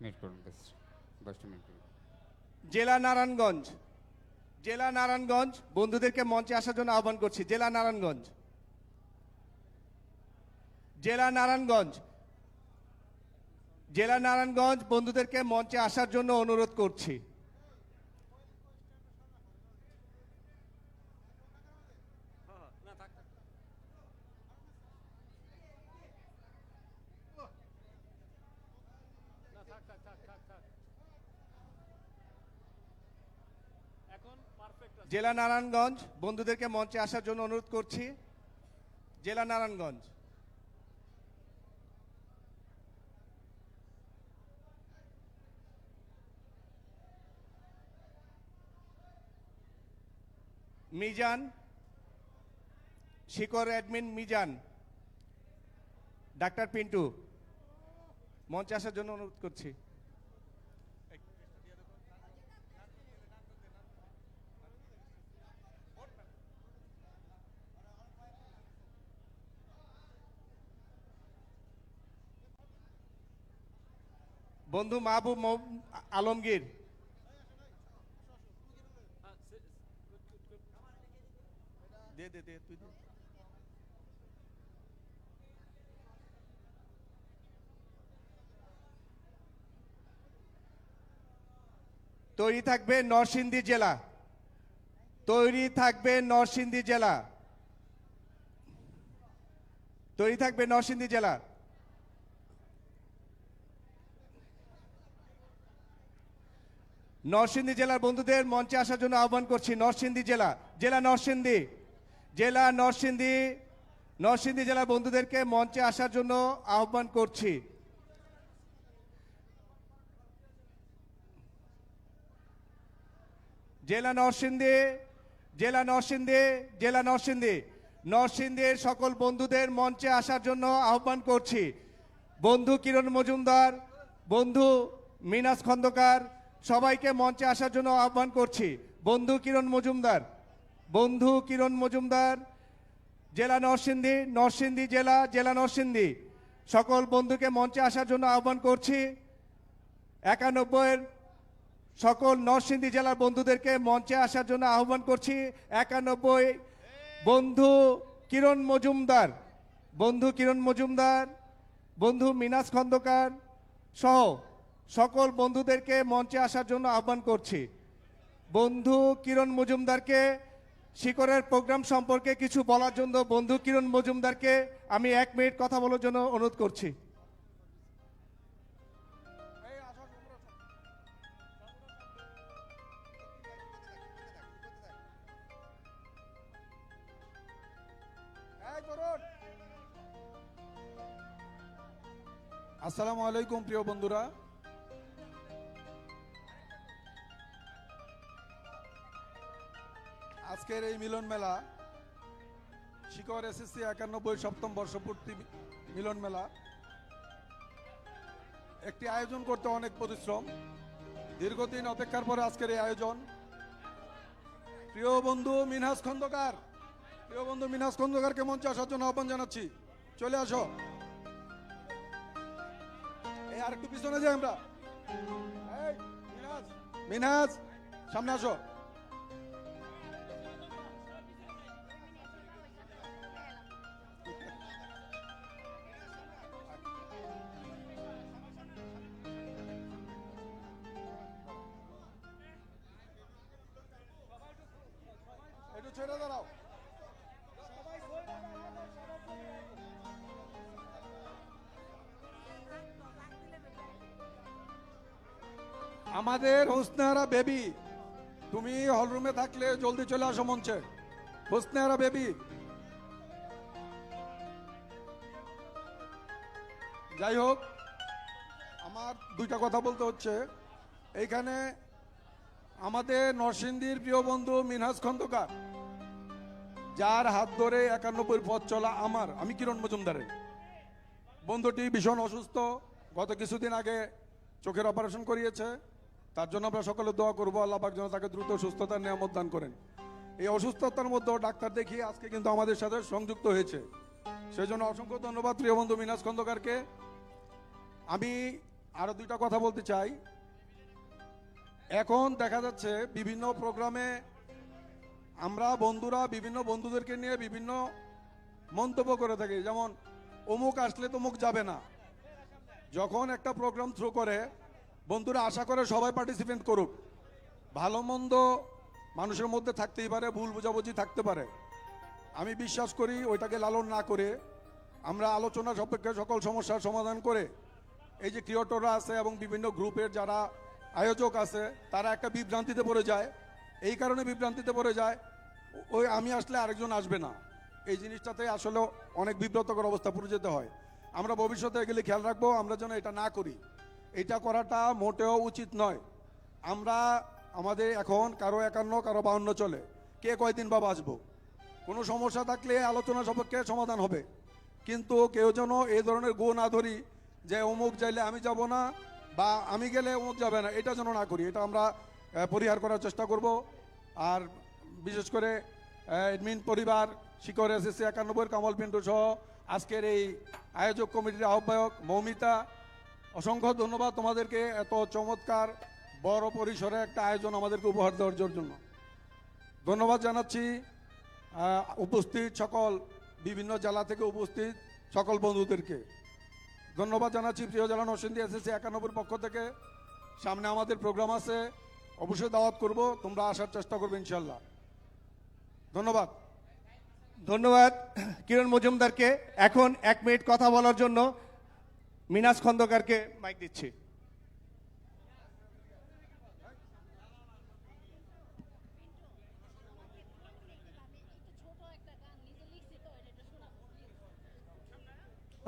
Meet করুন please, বয়সটা meet করুন। জেলা নারায়ণগঞ্জ, জেলা নারায়ণগঞ্জ বন্ধুদেরকে মঞ্চে আসার জন্য আহ্বান করছি। জেলা নারায়ণগঞ্জ, জেলা নারায়ণগঞ্জ, জেলা নারায়ণগঞ্জ বন্ধুদেরকে মঞ্চে আসার জন্য অনুরোধ করছি। জেলা নারায়ণগঞ্জ বন্ধুদেরকে মঞ্চে আসার জন্য অনুরোধ করছি। জেলা নারায়ণগঞ্জ, মিজান, শিকর অ্যাডমিন মিজান, ডাক্তার পিন্টু মঞ্চে আসার জন্য অনুরোধ করছি। বন্ধু মাহবুব আলমগীর, দে দে দে তুই দে। তৈরি থাকবে নরসিংদী জেলা, তৈরি থাকবে নরসিংদী জেলা, তৈরি থাকবে নরসিংদী জেলা। নরসিংদী জেলার বন্ধুদের মঞ্চে আসার জন্য আহ্বান করছি। নরসিংদী জেলা, জেলা নরসিংদী, জেলা নরসিংদী, নরসিংদী জেলার বন্ধুদেরকে মঞ্চে আসার জন্য আহ্বান করছি। জেলা নরসিংদী, জেলা নরসিংদী, জেলা নরসিংদী, নরসিংদীর সকল বন্ধুদের মঞ্চে আসার জন্য আহ্বান করছি। বন্ধু কিরণ মজুমদার, বন্ধু মিনাস খন্দকার সবাইকে মঞ্চে আসার জন্য আহ্বান করছি। বন্ধু কিরণ মজুমদার, বন্ধু কিরণ মজুমদার, জেলা নরসিংদী, নরসিংদী জেলা, জেলা নরসিংদী সকল বন্ধুকে মঞ্চে আসার জন্য আহ্বান করছি। 91 সকল নরসিংদী জেলার বন্ধুদেরকে মঞ্চে আসার জন্য আহ্বান করছি। 91 বন্ধু কিরণ মজুমদার, বন্ধু কিরণ মজুমদার, বন্ধু মিনাস খন্দকার সহ সকল বন্ধুদেরকে মঞ্চে আসার জন্য আহ্বান করছি। বন্ধু কিরণ মজুমদারকে শিকরের প্রোগ্রাম সম্পর্কে কিছু বলার জন্য বন্ধু কিরণ মজুমদারকে আমি 1 মিনিট কথা বলার জন্য অনুরোধ করছি। আসসালামু আলাইকুম প্রিয় বন্ধুরা, আজকের এই মিলন মেলা শিকর এসএসসি 91 সপ্তম বর্ষপূর্তি মিলন মেলা একটি আয়োজন করতে অনেক পরিশ্রম, দীর্ঘদিন অপেক্ষার পরে আজকের এই আয়োজন। প্রিয় বন্ধু মিনহাজ খন্দকার, প্রিয় বন্ধু মিনহাজ খন্দকারকে মঞ্চে আসার জন্য আহ্বান জানাচ্ছি। চলে আসো, এই আর একটু পিছনে যাই আমরা। এই মিনহাজ, মিনহাজ সামনে আসো। একটু ছেড়ে দাঁড়াও। আমাদের হোসনেহারা বেবি, তুমি হলরুমে থাকলে জলদি চলে আসো মঞ্চে। হোসনেহারা বেবি, যাই হোক আমার দুইটা কথা বলতে হচ্ছে। এইখানে আমাদের নরসিংদীর প্রিয় বন্ধু মিনহাজ খন্দকার, যার হাত ধরে 91 পথ চলা আমি কিরণ মজুমদারের। বন্ধুটি ভীষণ অসুস্থ, গত কিছুদিন আগে চোখের অপারেশন করিয়েছে। তার জন্য আমরা সকলে দোয়া করবো, আল্লাহ পাক যেন তাকে দ্রুত সুস্থতার নিয়ামত দান করেন। এই অসুস্থতার মধ্যেও ডাক্তার দেখিয়ে আজকে কিন্তু আমাদের সাথে সংযুক্ত হয়েছে, সেই জন্য অসংখ্য ধন্যবাদ প্রিয় বন্ধু মিনহাজ খন্দকারকে। আমি আরো দুইটা কথা বলতে চাই। এখন দেখা যাচ্ছে বিভিন্ন প্রোগ্রামে আমরা বন্ধুরা বিভিন্ন বন্ধুদেরকে নিয়ে বিভিন্ন মন্তব্য করে থাকি, যেমন অমুক আসলে তমুক যাবে না। যখন একটা প্রোগ্রাম থ্রু করে বন্ধুরা আশা করে সবাই পার্টিসিপেট করুক। ভালো মন্দ মানুষের মধ্যে থাকতেই পারে, ভুল বোঝাবুঝি থাকতে পারে। আমি বিশ্বাস করি ওইটাকে লালন না করে আমরা আলোচনা সাপেক্ষে সকল সমস্যার সমাধান করে এই যে ক্রিয়েটররা আছে এবং বিভিন্ন গ্রুপের যারা আয়োজক আছে তারা একটা বিভ্রান্তিতে পড়ে যায়। এই কারণে বিভ্রান্তিতে পড়ে যায় ওই আমি আসলে আরেকজন আসবে না, এই জিনিসটাতে আসলে অনেক বিব্রতকর অবস্থা পড়ে যেতে হয়। আমরা ভবিষ্যতে এগুলি খেয়াল রাখবো, আমরা যেন এটা না করি। এটা করাটা মোটেও উচিত নয়। আমরা আমাদের এখন কারো 51 কারো 52 চলে, কে কয়দিন বা বাঁচবো। কোনো সমস্যা থাকলে আলোচনা সাপেক্ষে সমাধান হবে, কিন্তু কেউ যেন এই ধরনের গো না ধরি যে অমুক যাইলে আমি যাব না বা আমি গেলে অমুক যাবে না, এটা যেন না করি। এটা আমরা পরিহার করার চেষ্টা করব। আর বিশেষ করে এডমিন পরিবার, শিকড় এসএসসি 91 কামাল পিন্টু সহ আজকের এই আয়োজক কমিটির আহ্বায়ক মৌমিতা, অসংখ্য ধন্যবাদ তোমাদেরকে এত চমৎকার বড় পরিসরে একটা আয়োজন আমাদেরকে উপহার দেওয়ার জন্য। ধন্যবাদ জানাচ্ছি উপস্থিত সকল বিভিন্ন জেলা থেকে উপস্থিত সকল বন্ধুদেরকে। ধন্যবাদ জানাচ্ছি প্রিয় জেলা নরসিংদী এসএসসি 91 পক্ষ থেকে। সামনে আমাদের প্রোগ্রাম আছে, অবশ্যই দাওয়াত করব, তোমরা আসার চেষ্টা করবে ইনশাল্লাহ। ধন্যবাদ। ধন্যবাদ কিরণ মজুমদারকে। এখন 1 মিনিট কথা বলার জন্য মিনাজ খন্দকারকে মাইক দিচ্ছি।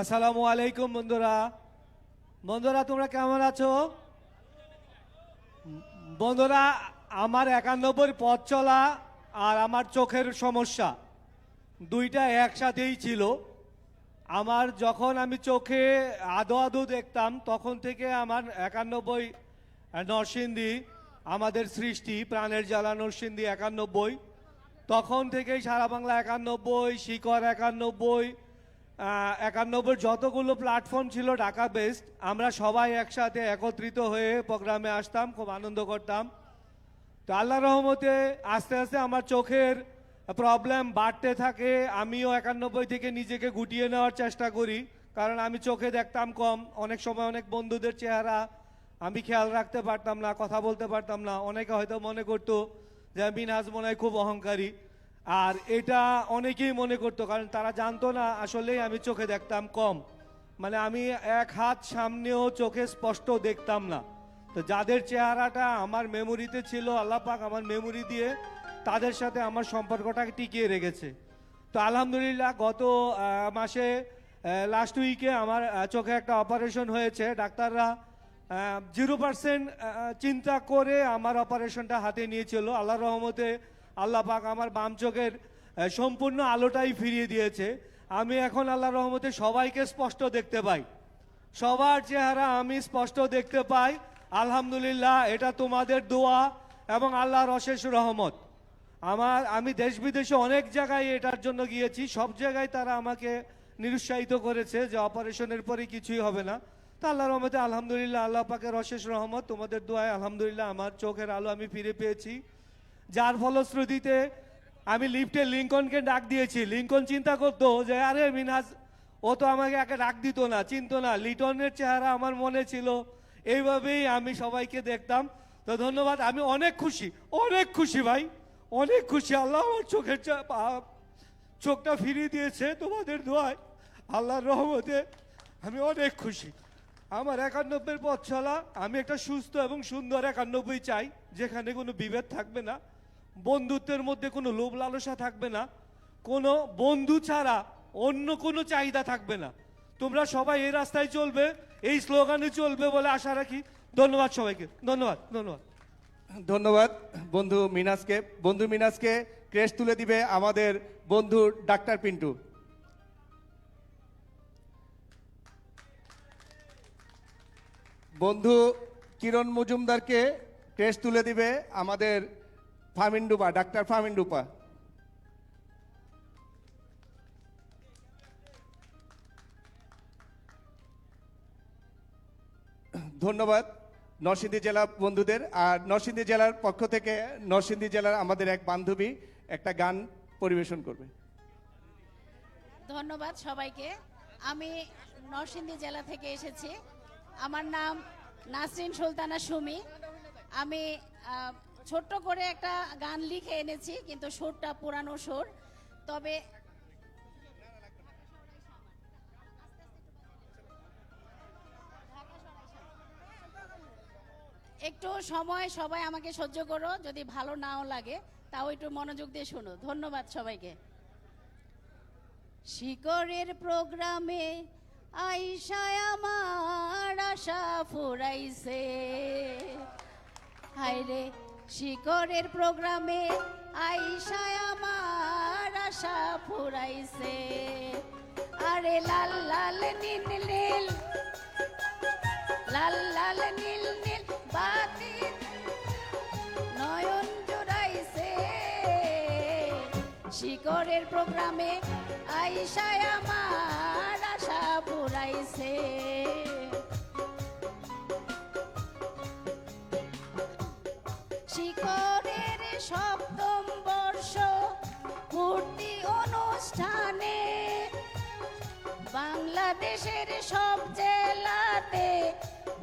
আসসালামু আলাইকুম বন্ধুরা। বন্ধুরা তোমরা কেমন আছো? বন্ধুরা, আমার 91 পথ চলা আর আমার চোখের সমস্যা দুইটা একসাথেই ছিল। আমার যখন আমি চোখে আদো আদো দেখতাম তখন থেকে আমার 91 নরসিংদী আমাদের সৃষ্টি, প্রাণের জ্বালা নরসিংদী 91, তখন থেকেই সারা বাংলা 91, শিকড় 91, 91 যতগুলো প্ল্যাটফর্ম ছিল ঢাকা বেস্ট, আমরা সবাই একসাথে একত্রিত হয়ে প্রোগ্রামে আসতাম, খুব আনন্দ করতাম। তো আল্লাহ রহমতে আস্তে আস্তে আমার চোখের প্রবলেম বাড়তে থাকে। আমিও 91 থেকে নিজেকে গুটিয়ে নেওয়ার চেষ্টা করি, কারণ আমি চোখে দেখতাম কম। অনেক সময় অনেক বন্ধুদের চেহারা আমি খেয়াল রাখতে পারতাম না, কথা বলতে পারতাম না। অনেকে হয়তো মনে করতো যে মিনহাজ মনে হয় খুব অহংকারী, আর এটা অনেকেই মনে করতো, কারণ তারা জানতো না আসলেই আমি চোখে দেখতাম কম। মানে আমি 1 হাত সামনেও চোখে স্পষ্ট দেখতাম না। তো যাদের চেহারাটা আমার মেমোরিতে ছিল, আল্লাহ পাক আমার মেমোরি দিয়ে তাদের সাথে আমার সম্পর্কটাকে টিকিয়ে রেখেছে। তো আলহামদুলিল্লাহ গত মাসে লাস্ট উইকে আমার চোখে একটা অপারেশন হয়েছে। ডাক্তাররা 0% চিন্তা করে আমার অপারেশনটা হাতে নিয়েছিল। আল্লাহর রহমতে আল্লাহ পাক আমার বাম চোখের সম্পূর্ণ আলোটাই ফিরিয়ে দিয়েছে। আমি এখন আল্লাহর রহমতে সবাইকে স্পষ্ট দেখতে পাই, সবার চেহারা আমি স্পষ্ট দেখতে পাই। আলহামদুলিল্লাহ, এটা তোমাদের দোয়া এবং আল্লাহর অশেষ রহমত। আমি দেশ বিদেশে অনেক জায়গায় এটার জন্য গিয়েছি, সব জায়গায় তারা আমাকে নিরুৎসাহিত করেছে যে অপারেশনের পরে কিছুই হবে না। তা আল্লাহর রহমতে আলহামদুলিল্লাহ, আল্লাহ পাকের অশেষ রহমত, তোমাদের দোয়ায় আলহামদুলিল্লাহ আমার চোখের আলো আমি ফিরে পেয়েছি। যার ফলশ্রুতিতে আমি লিফটে লিঙ্কনকে ডাক দিয়েছি। লিঙ্কন চিন্তা করতো যে আরে মিনহাজ ও তো আমাকে একে ডাক দিত না, চিনতো না। লিটনের চেহারা আমার মনে ছিল। এইভাবেই আমি সবাইকে দেখতাম। তো ধন্যবাদ, আমি অনেক খুশি ভাই, অনেক খুশি। আল্লাহ আমার চোখটা ফিরিয়ে দিয়েছে তোমাদের দোয়ায়, আল্লাহর রহমতে আমি অনেক খুশি। আমার 91 পথ চলা, আমি একটা সুস্থ এবং সুন্দর 91 চাই, যেখানে কোনো বিভেদ থাকবে না, বন্ধুত্বের মধ্যে কোনো লোভ লালসা থাকবে না, কোনো বন্ধু ছাড়া অন্য কোনো চাহিদা থাকবে না। তোমরা সবাই এই রাস্তায় চলবে, এই স্লোগানে চলবে বলে আশা রাখি। ধন্যবাদ সবাইকে, ধন্যবাদ ধন্যবাদ ধন্যবাদ বন্ধু মিনাজকে। বন্ধু মিনাজকে ক্রেস্ট তুলে দিবে আমাদের বন্ধু ডাক্তার পিন্টু। বন্ধু কিরণ মজুমদারকে ক্রেস্ট তুলে দিবে আমাদের ফামিন্ডুপা, ডাক্তার ফামিন্ডুপা। ধন্যবাদ নরসিংদী জেলা বন্ধুদের। আর নরসিংদী জেলার পক্ষ থেকে নরসিংদী জেলার আমাদের এক বান্ধবী একটা গান পরিবেশন করবে। ধন্যবাদ সবাইকে। আমি নরসিংদী জেলা থেকে এসেছি। আমার নাম নাসরিন সুলতানা সুমি। আমি ছোট্ট করে একটা গান লিখে এনেছি, কিন্তু সুরটা পুরানো সুর। তবে একটু সময় সবাই আমাকে সহ্য করো, যদি ভালো নাও লাগে তাও একটু মনোযোগ দিয়ে শোনো। ধন্যবাদ সবাইকে। শিকরের প্রোগ্রামে আইসায় আমার আশা ফুরাইছে, হায়রে শিকরের প্রোগ্রামে আইসায় আমার আশা ফুরাইছে। আরে লাল লাল নীল নীল, লাল লাল নীল নীল বাতি নয়ন জোড়াইছে। শিকরের প্রোগ্রামে আইসায় আমার আশা ফুরাইছে। শিকরের সপ্তম বর্ষ পূর্তি অনুষ্ঠানে বাংলাদেশের সব জেলাতে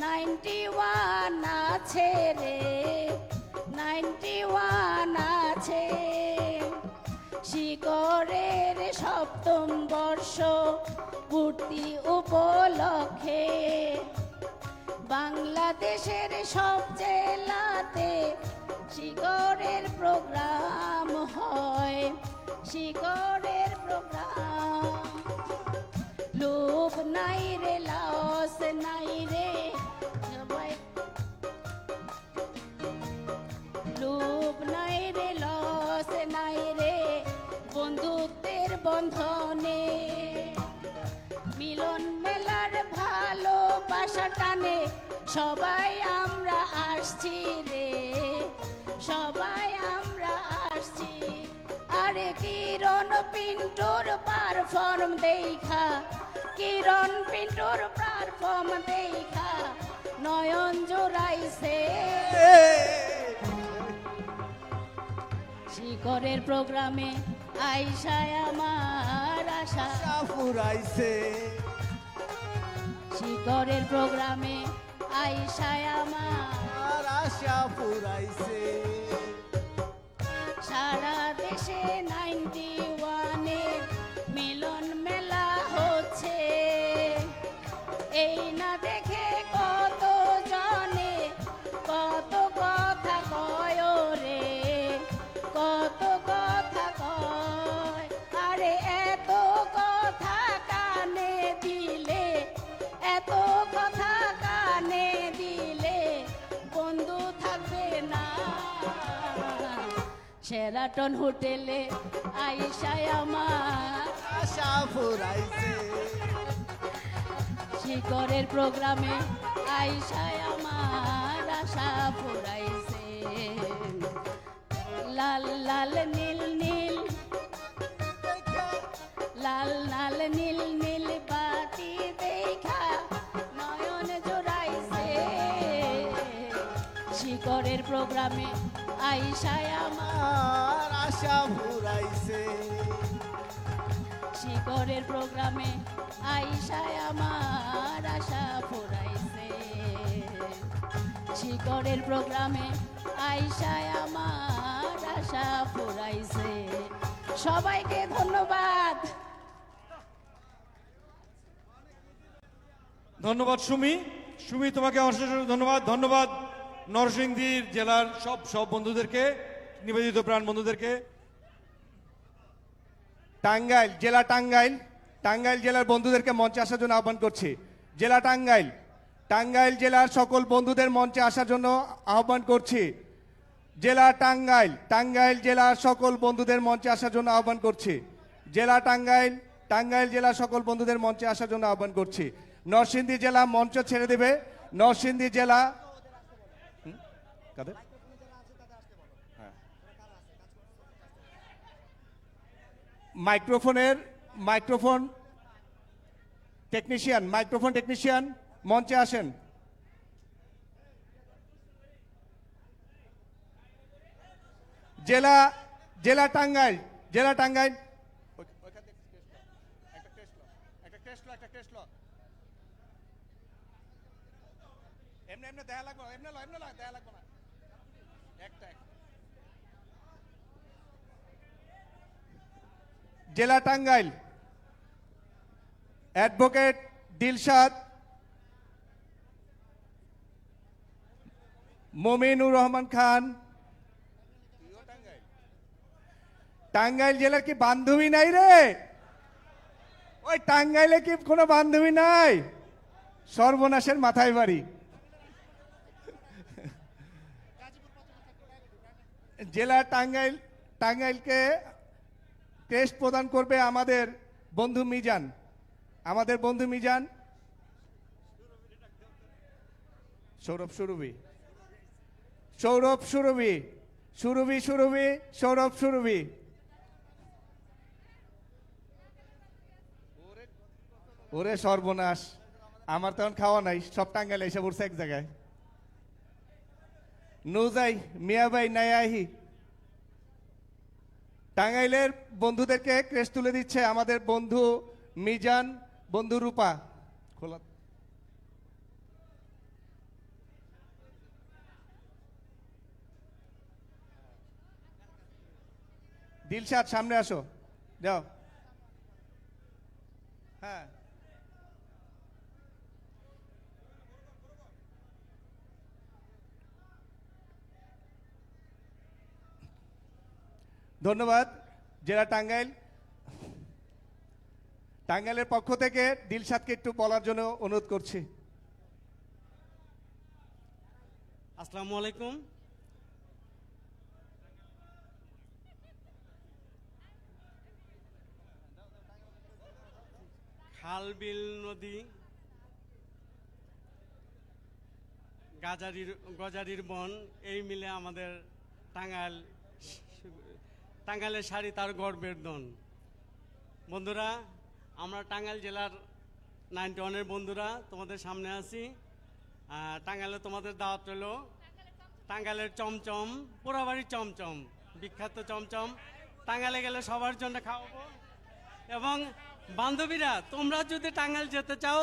91 আছে রে, 91 আছে। শিকরের সপ্তম বর্ষ পূর্তি উপলক্ষে বাংলাদেশের সব জেলাতে শিকরের প্রোগ্রাম হয়, শিকরের প্রোগ্রাম। লোভ নাই রে, লস নাই রে, সবাই লোভ নাই রে, লস নাই রে, বন্ধুত্বের বন্ধনে মিলন মেলার ভালোবাসা টানে সবাই আমরা আসছি রে, সবাই আমরা আসছি। আরে কিরণ পিন্টুর পারফর্ম দেখা, কিরণ পিন্টুর পারফর্ম দেখা নয়ন জোড়াইছে। শিকরের প্রোগ্রামে আইসায় আমার আশা ফুরাইছে, শিকরের প্রোগ্রামে আইসায় আমার আশা ফুরাইছে। সারা দেশে 91 মিলন মেলা হচ্ছে, এই না দেখে কত জনে কত কথা কয় রে, কত কথা কয়। আরে এত কথা কানে দিলে, এত কথা কানে দিলে বন্ধু থাকবে না। শেরাটন হোটেলে আইসায় আমার আশা ফুরাইছে, শিকরের প্রোগ্রামে আইসায় আমার আশা ফুরাইছে। লাল লাল নীল নীল, লাল লাল নীল নীল বাতি দেখা নয়ন জোড়াইছে। শিকরের প্রোগ্রামে আইসায় আমার আশা ফুরাইছে। শিকরের প্রোগ্রামে আইসায় আমার আশা ফুরাইছে। শিকরের প্রোগ্রামে আইসায় আমার আশা ফুরাইছে। সবাইকে ধন্যবাদ। ধন্যবাদ সুমি। সুমি তোমাকে অশেষ ধন্যবাদ। ধন্যবাদ নরসিংদী জেলার সব বন্ধুদেরকে, নিবেদিত প্রাণ বন্ধুদেরকে। টাঙ্গাইল জেলা, টাঙ্গাইল জেলার বন্ধুদেরকে মঞ্চে আসার জন্য আহ্বান করছি। জেলা টাঙ্গাইল জেলার সকল বন্ধুদের মঞ্চে আসার জন্য আহ্বান করছি। জেলা টাঙ্গাইল জেলার সকল বন্ধুদের মঞ্চে আসার জন্য আহ্বান করছি। জেলা টাঙ্গাইল জেলার সকল বন্ধুদের মঞ্চে আসার জন্য আহ্বান করছি। নরসিংদী জেলা মঞ্চ ছেড়ে দেবে। নরসিংদী জেলা কাদের? মাইক্রোফোন টেকনিশিয়ান মঞ্চে আসেন। জেলা জেলা টাঙ্গাইল, জেলা টাঙ্গাইল। জেলা টাঙ্গাইল অ্যাডভোকেট দিলশাদ মোমিনুর রহমান খান। টাঙ্গাইল জেলার কি বান্ধবী নাই রে? ওই টাঙ্গাইলে কি কোনো বান্ধবী নাই? সর্বনাশের মাথায় বাড়ি। জেলা টাঙ্গাইল, টাঙ্গাইলকে ক্রেস্ট প্রদান করবে আমাদের বন্ধু মিজান, আমাদের বন্ধু মিজান। সৌরভ সুরভি, সৌরভ সুরভি, সুরভি সুরভি, সৌরভ সুরভি। ওরে সর্বনাশ, আমার তখন খাওয়া নাই, সব টাঙ্গাইলে এসে পড়ছে এক জায়গায়। নুজাই মিয়াবাই নায়াহি। টাঙ্গাইলের বন্ধুদেরকে ক্রেস্ট তুলে দিচ্ছে আমাদের বন্ধু মিজান, বন্ধু রূপা। খোলা দিলশাদ সামনে আসো, যাও। হ্যাঁ, ধন্যবাদ জেলা টাঙ্গাইল। টাঙ্গাইলের পক্ষ থেকে দিলশাদকে একটু বলার জন্য অনুরোধ করছি। আসসালামু আলাইকুম। খাল বিল নদী, গজারির বন, এই মিলে আমাদের টাঙ্গাইলের শাড়ি তার গর্বের ধন। বন্ধুরা, আমরা টাঙ্গাইল জেলার 91-এর বন্ধুরা তোমাদের সামনে আছি। টাঙ্গাইলে তোমাদের দাওয়াত রইল। টাঙ্গাইলের চমচম, পোড়াবাড়ির চমচম, বিখ্যাত চমচম টাঙ্গাইলে গেলে সবার জন্য খাওয়াবো। এবং বান্ধবীরা, তোমরা যদি টাঙ্গাইল যেতে চাও